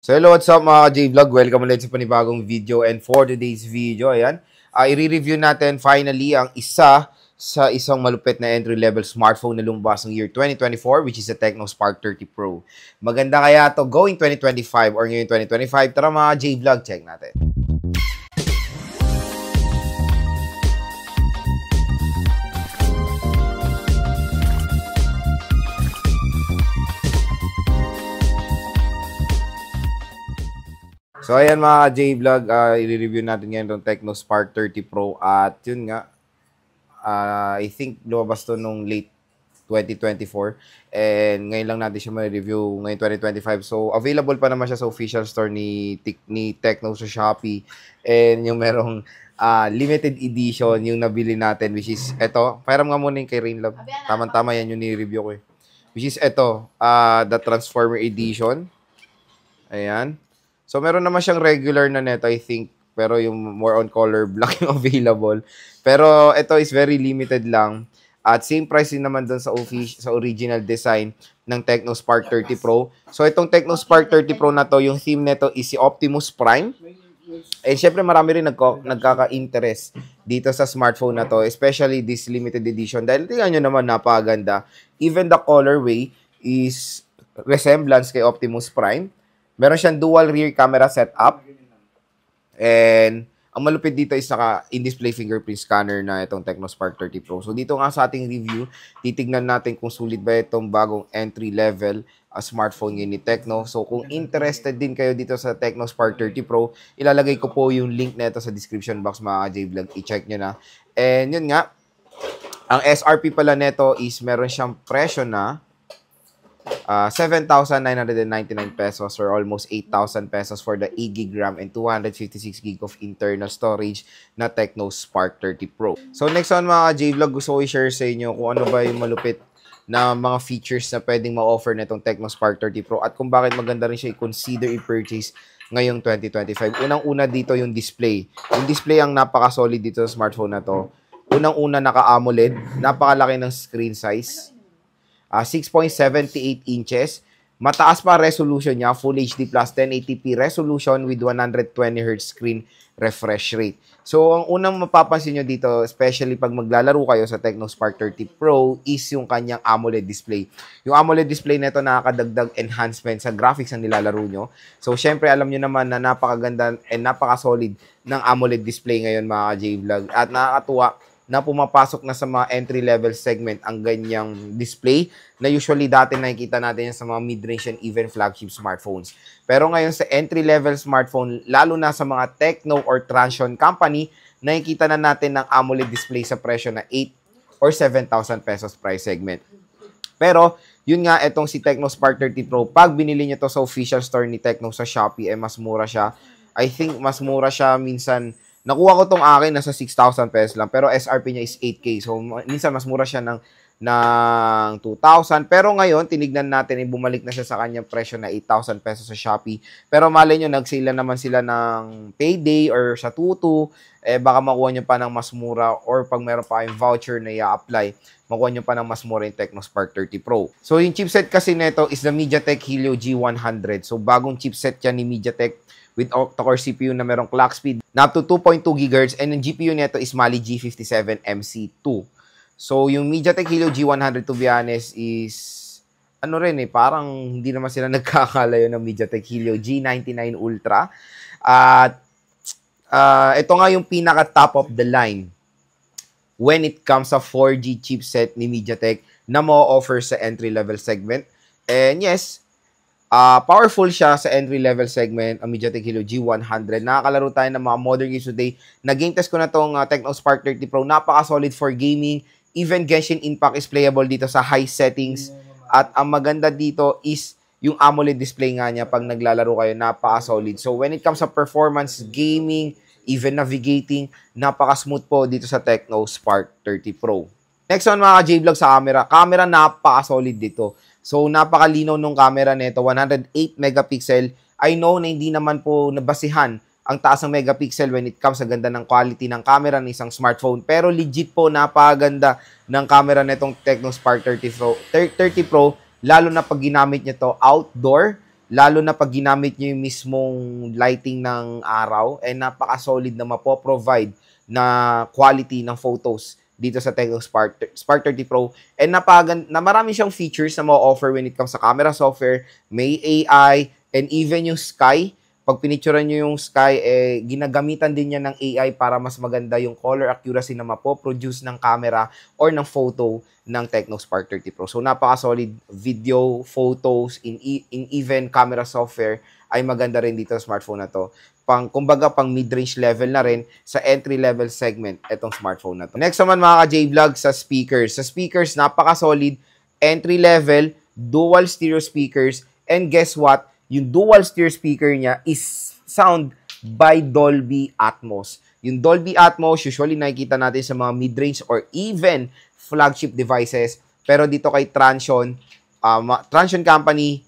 So hello, what's up mga J-Vlog? Welcome ulit sa panibagong video, and for today's video, ayan, i-review natin finally ang isa sa isang malupit na entry-level smartphone na lumabas ng year 2024, which is the Tecno Spark 30 Pro. Maganda kaya to going 2025 or ngayon 2025? Tara mga J-Vlog, check natin. So, ayan mga J-Vlog, i-review natin ngayon itong Tecno Spark 30 Pro at yun nga, I think lumabas to nung late 2024 and ngayon lang natin siya ma-review ngayon 2025. So, available pa naman siya sa official store ni Tecno sa Shopee, and yung merong limited edition yung nabili natin, which is eto. Pairam nga muna yung kay Rainlove. Tama-tama yan yung ni-review ko eh. Which is eto, the Transformer Edition. Ayan. So, meron naman siyang regular na neto, I think. Pero yung more on color black yung available. Pero ito is very limited lang. At same price din naman dun sa original design ng Tecno Spark 30 Pro. So, itong Tecno Spark 30 Pro na to, yung theme neto is si Optimus Prime. And syempre, marami rin nagkaka-interest dito sa smartphone na to. Especially this limited edition. Dahil tingnan nyo naman, napakaganda. Even the colorway is resemblance kay Optimus Prime. Meron siyang dual rear camera setup. And ang malupit dito is in-display fingerprint scanner na itong Tecno Spark 30 Pro. So dito nga sa ating review, titignan natin kung sulit ba itong bagong entry-level smartphone ngayon ni Tecno. So kung interested din kayo dito sa Tecno Spark 30 Pro, ilalagay ko po yung link na ito sa description box mga J-Vlog. I-check nyo na. And yun nga, ang SRP pala nito is meron siyang presyo na 7,999 pesos or almost 8,000 pesos for the 8GB RAM and 256GB of internal storage na Tecno Spark 30 Pro. So next on mga J-Vlog, gusto ko i-share sa inyo kung ano ba yung malupit na mga features na pwedeng ma-offer na itong Tecno Spark 30 Pro at kung bakit maganda rin siya i-consider i-purchase ngayong 2025. Unang-una dito yung display. Yung display ang napaka-solid dito sa smartphone na to. Unang-una naka-AMOLED, napakalaki ng screen size. 6.78 inches. Mataas pa resolution niya, Full HD plus 1080p resolution with 120Hz screen refresh rate. So, ang unang mapapansin nyo dito, especially pag maglalaro kayo sa Tecno Spark 30 Pro, is yung kanyang AMOLED display. Yung AMOLED display nito nakakadagdag enhancement sa graphics na nilalaro nyo. So, syempre, alam nyo naman na napakaganda and napaka-solid ng AMOLED display ngayon mga J-Vlog. At nakakatuwa na pumapasok na sa mga entry-level segment ang ganyang display na usually dati nakikita natin yan sa mga mid-range and even flagship smartphones. Pero ngayon sa entry-level smartphone, lalo na sa mga Tecno or Transsion company, nakikita na natin ng AMOLED display sa presyo na 8 or 7,000 pesos price segment. Pero, yun nga, itong si Tecno Spark 30 Pro, pag binili nyo to sa official store ni Tecno sa Shopee, mas mura siya. I think mas mura siya minsan. Nakuha ko tong akin, nasa 6,000 pesos lang. Pero SRP niya is 8K. So, minsan mas mura siya ng 2,000. Pero ngayon, tinignan natin, bumalik na siya sa kanyang presyo na 8,000 pesos sa Shopee. Pero malay nyo, nag-sale naman sila ng payday or sa tutu. Baka makuha nyo pa ng mas mura or pag meron pa kayong voucher na i-apply, makuha nyo pa ng mas mura yung Tecno Spark 30 Pro. So, yung chipset kasi nito is the MediaTek Helio G100. So, bagong chipset yan ni MediaTek with octa-core CPU na merong clock speed na up to 2.2 GHz, and yung GPU nito is Mali G57MC2. So, yung MediaTek Helio G100, to be honest, is ano rin parang hindi naman sila nagkakalayo ng MediaTek Helio G99 Ultra. At ito nga yung pinaka-top of the line when it comes sa 4G chipset ni MediaTek na mo-offer sa entry-level segment. And yes, powerful siya sa entry-level segment, ang MediaTek Helio G100. Nakakalaro tayo ng mga modern games today. Nag-game test ko na itong Tecno Spark 30 Pro. Napaka-solid for gaming. Even Genshin Impact is playable dito sa high settings. At ang maganda dito is yung AMOLED display nga niya pag naglalaro kayo. Napaka-solid. So when it comes sa performance, gaming, even navigating, napaka-smooth po dito sa Tecno Spark 30 Pro. Next one mga J-Vlog sa camera. Camera napaka-solid dito. So, napakalinaw nung camera nito, 108 megapixel. I know na hindi naman po nabasihan ang taas ng megapixel when it comes sa ganda ng quality ng camera ng isang smartphone. Pero legit po, napakaganda ng camera nitong Tecno Spark 30 Pro, lalo na pag ginamit nyo to outdoor lalo na pag ginamit nyo yung mismong lighting ng araw, napaka-solid na mapoprovide na quality ng photos dito sa Tecno Spark 30 Pro. And na marami siyang features na ma-offer when it comes sa camera software, may AI, and even yung sky. Pag pinicturean nyo yung sky, ginagamitan din niya ng AI para mas maganda yung color accuracy na mapoproduce ng camera or ng photo ng Tecno Spark 30 Pro. So, napaka-solid video, photos, in even camera software ay maganda rin dito sa smartphone na to. Kumbaga, pang mid-range level na rin sa entry-level segment itong smartphone na to. Next naman mga ka-J-Vlog sa speakers. Sa speakers, napaka-solid, entry-level, dual stereo speakers, and guess what? Yung dual stereo speaker niya is sound by Dolby Atmos. Yung Dolby Atmos, usually nakikita natin sa mga mid-range or even flagship devices. Pero dito kay Transsion Company,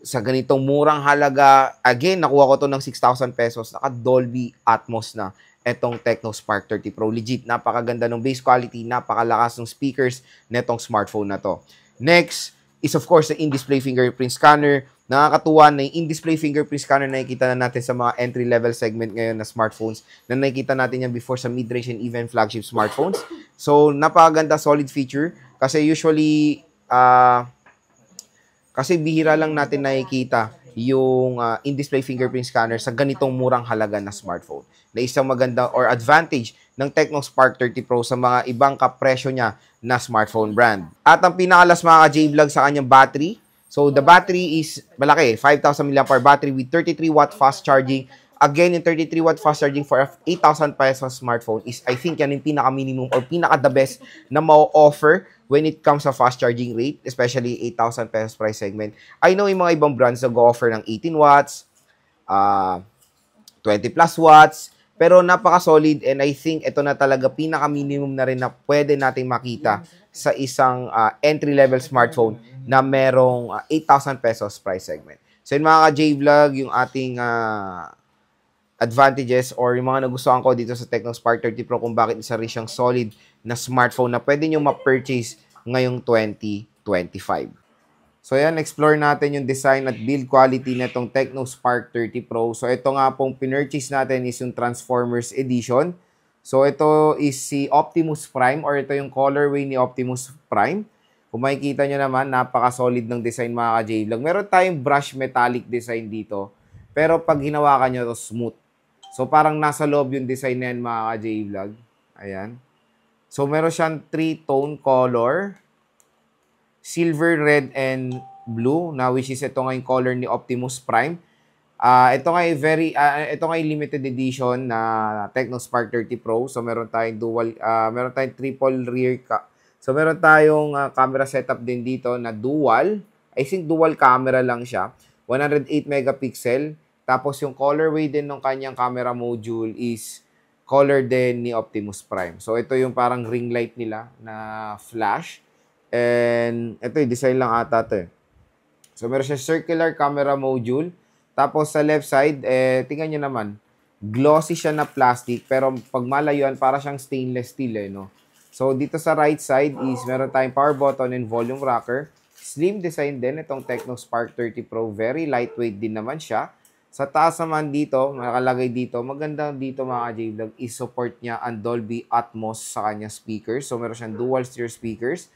sa ganitong murang halaga, again, nakuha ko to ng 6,000 pesos, naka Dolby Atmos na etong Tecno Spark 30 Pro. Legit, napakaganda ng bass quality, napakalakas ng speakers netong smartphone na to. Next is of course the in-display fingerprint scanner. Nakakatuwa na yung in-display fingerprint scanner na nakikita na natin sa mga entry-level segment ngayon na smartphones, na nakikita natin yan before sa mid-range and even flagship smartphones. So, napakaganda, solid feature. Kasi usually, kasi bihira lang natin nakikita yung in-display fingerprint scanner sa ganitong murang halaga na smartphone. Na isang maganda or advantage ng Tecno Spark 30 Pro sa mga ibang kapresyo niya na smartphone brand. At ang pinakalas mga ka-J-Vlog sa kanyang battery. So, the battery is malaki, 5,000 mAh battery with 33-watt fast charging. Again, yung 33-watt fast charging for a 8,000 pesos smartphone is, I think, yan yung pinaka-minimum or pinaka-the best na ma-offer when it comes sa fast charging rate, especially 8,000 pesos price segment. I know yung mga ibang brands na go-offer ng 18 watts, 20 plus watts, pero napaka-solid and I think ito na talaga pinaka-minimum na rin na pwede nating makita sa isang entry-level smartphone na merong 8,000 pesos price segment. So yun mga ka-J-Vlog, yung ating advantages or yung mga nagustuhan ko dito sa Tecno Spark 30 Pro kung bakit isa rin siyang solid na smartphone na pwede nyo ma-purchase ngayong 2025. So yan, explore natin yung design at build quality nitong Tecno Spark 30 Pro. So ito nga pong pinurchase natin is yung Transformers Edition. So ito is si Optimus Prime or ito yung colorway ni Optimus Prime. Kung makikita nyo naman, napaka-solid ng design mga ka-J-Vlog. Meron tayong brush metallic design dito. Pero pag hinawakan nyo, ito smooth. So parang nasa loob yung design na yan mga ka-J-Vlog. Ayan. So meron siyang 3-tone color. Silver, red, and blue. Na which is ito nga yung color ni Optimus Prime. Ito nga yung limited edition na Tecno Spark 30 Pro. So meron tayong meron tayong triple rear So, meron tayong camera setup din dito na dual. I think dual camera lang siya. 108 megapixel. Tapos, yung colorway din ng kanyang camera module is color din ni Optimus Prime. So, ito yung parang ring light nila na flash. And, ito yung design lang ata ito eh. So, meron siya circular camera module. Tapos, sa left side, tingnan nyo naman. Glossy siya na plastic. Pero, pag malayuan, para siyang stainless steel eh, no? So, dito sa right side is meron tayong power button and volume rocker. Slim design din itong Tecno Spark 30 Pro. Very lightweight din naman siya. Sa taas naman dito, nakalagay dito, maganda dito mga J-Vlog, is-support niya ang Dolby Atmos sa kanyang speakers. So, meron siyang dual stereo speakers.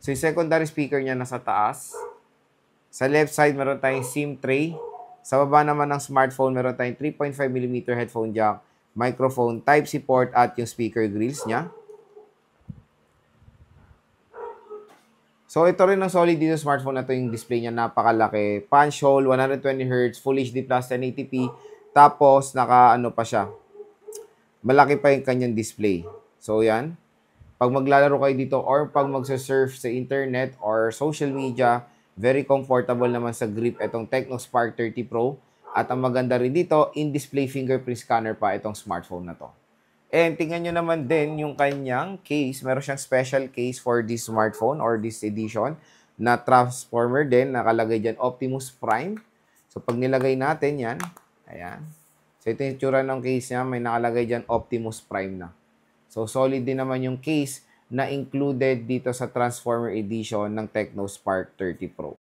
So, yung secondary speaker niya nasa taas. Sa left side, meron tayong SIM tray. Sa baba naman ng smartphone, meron tayong 3.5mm headphone jack, microphone, Type-C port at yung speaker grills niya. So, ito rin ang solid dito smartphone na to, yung display niya napakalaki. Punch hole, 120Hz, Full HD Plus 1080p. Tapos, naka-ano pa siya. Malaki pa yung kanyang display. So, yan. Pag maglalaro kayo dito or pag magsasurf sa internet or social media, very comfortable naman sa grip itong Tecno Spark 30 Pro. At ang maganda rin dito, in-display fingerprint scanner pa itong smartphone na to. And tingnan nyo naman din yung kanyang case. Meron siyang special case for this smartphone or this edition na transformer din. Nakalagay dyan Optimus Prime. So, pag nilagay natin yan, ayan. So, ito yung tsura ng case niya. May nakalagay dyan Optimus Prime na. So, solid din naman yung case na included dito sa Transformer Edition ng Tecno Spark 30 Pro.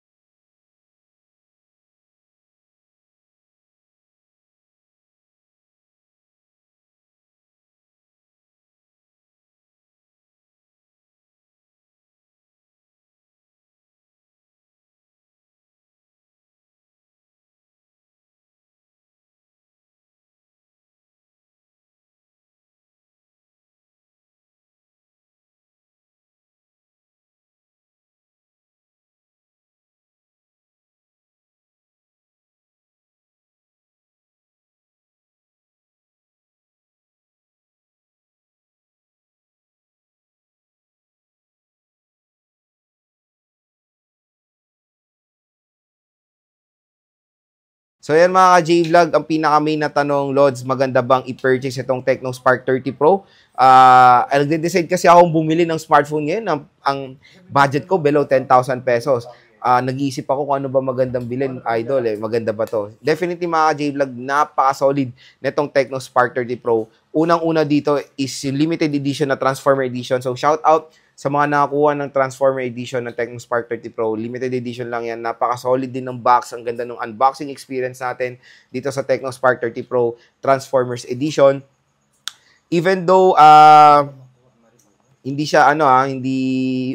So yan mga ka-J-Vlog, ang pinaka-main na tanong, Lods, maganda bang i-purchase itong Tecno Spark 30 Pro? Nagde-decide kasi akong bumili ng smartphone ngayon. Ang budget ko below 10,000 pesos. Nag-iisip ako kung ano ba magandang bilhin, idol. Maganda ba to? Definitely mga ka-J-Vlog, napaka-solid nitong Tecno Spark 30 Pro. Unang-una dito is limited edition na Transformer Edition. So shout out sa mga nakakuha ng Transformer Edition ng Tecno Spark 30 Pro. Limited edition lang yan. Napaka-solid din ng box. Ang ganda ng unboxing experience natin dito sa Tecno Spark 30 Pro Transformers Edition. Even though hindi siya hindi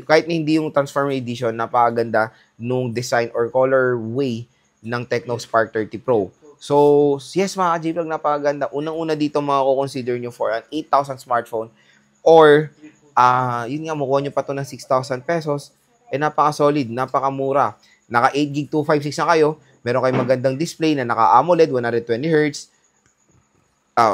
kahit na hindi yung Transformer Edition, napakaganda nung design or colorway ng Tecno Spark 30 Pro. So, yes mga ka-J-Vlog, napakaganda. Unang-una dito consider nyo for an 8,000 smartphone or yun nga, makuha nyo pa to ng 6,000 pesos, napaka-solid, napaka-mura. Naka 8GB 256 na kayo, meron kayong magandang display na naka-AMOLED, 120Hz,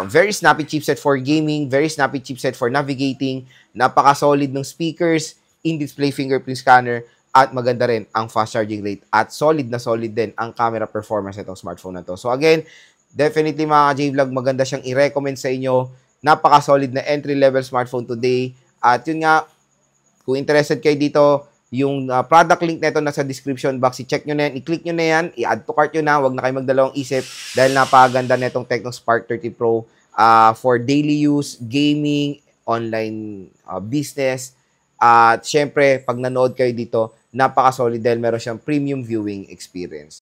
very snappy chipset for gaming, very snappy chipset for navigating, napaka-solid ng speakers, in-display fingerprint scanner, at maganda rin ang fast charging rate, at solid na solid din ang camera performance nitong smartphone na to. So again, definitely mga ka-J-Vlog, maganda siyang i-recommend sa inyo. Napaka-solid na entry-level smartphone today. At yun nga, kung interested kayo dito, yung product link nito nasa description box, i-check nyo na yan, i-click nyo na yan, i-add to cart nyo na, wag na kayo magdalawang isip dahil napakaganda netong Tecno Spark 30 Pro for daily use, gaming, online business, at syempre, pag nanood kayo dito, napaka-solid dahil meron siyang premium viewing experience.